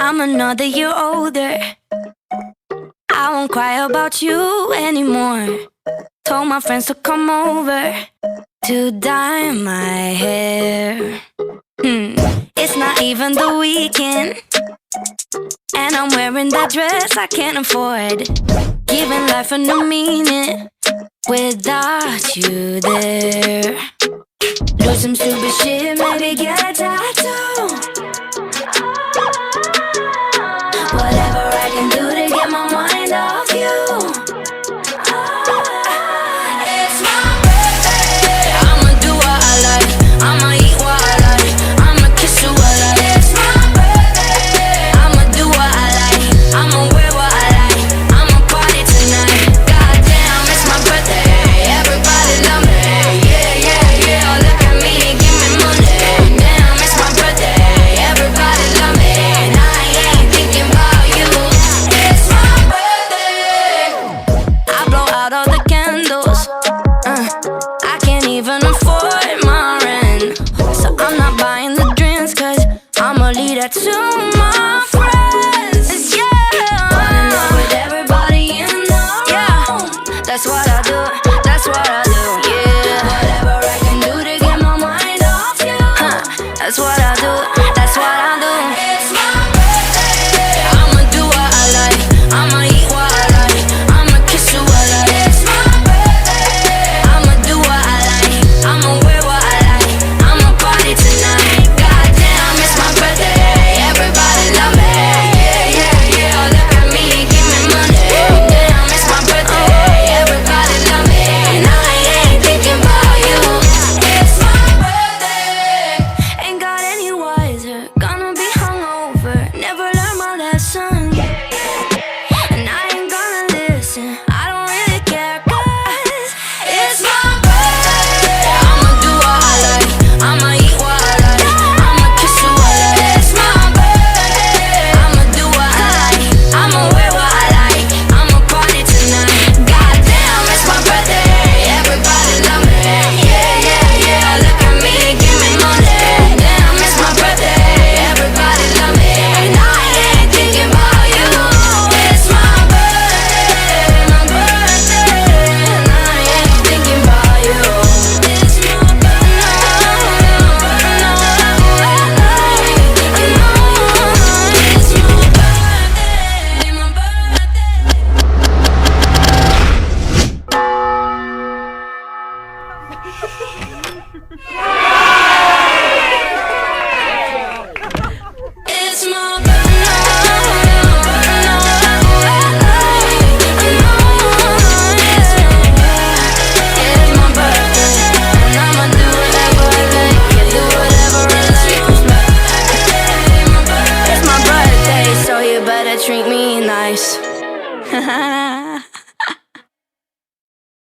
I'm another year older. I won't cry about you anymore. Told my friends to come over to dye my hair. It's not even the weekend, and I'm wearing that dress I can't afford. Giving life a new meaning without you there. Do some stupid shit, maybe get a tattoo. Whatever I can do to get my mind off you. It's my birthday. I'ma do what I like, I'ma eat what I like, I'ma kiss you what I like. It's my birthday. I'ma do what I like, I'ma wear what I like, I'ma party tonight. Goddamn, it's my birthday. Everybody love me. Yeah, yeah, yeah. Look at me, give me money. Damn, it's my birthday. Everybody love me. And I ain't thinking about you. It's my birthday. I blow out all the candles. I can't even afford my rent, so I'm not buying the drinks, cause I'ma leave that to my friends. Yeah, running up with everybody in the room. That's what I do, that's what I do. Yeah, whatever I can do to get my mind off you. That's what I do, that's what I do. It's my birthday. I'ma do what I like, I'ma eat what I like, I'ma kiss you what I like. It's my birthday. I'ma do what I like, I'ma wear what I like, I'ma party tonight. Goddamn, it's my birthday. Everybody love me. Yeah, yeah, yeah. Look at me, give me money. Damn, it's my birthday. Everybody love me. And I ain't thinking about you. It's my birthday. Ain't got any wiser, gonna be hungover, never learn my lesson. And I ain't gonna listen, I don't really care, cause it's my birthday. I'ma do what I like, I'ma eat what I like, I'ma kiss you what I like. It's my birthday. I'ma do what I like, I'ma wear what I like, I'ma party tonight. Goddamn, it's my birthday. Everybody love me. Yeah, yeah, yeah. Look at me, give me money. Damn, it's my birthday. Everybody love me. And I ain't thinking about you. It's my birthday, my birthday. And I ain't thinking about you. It's my birthday, my birthday.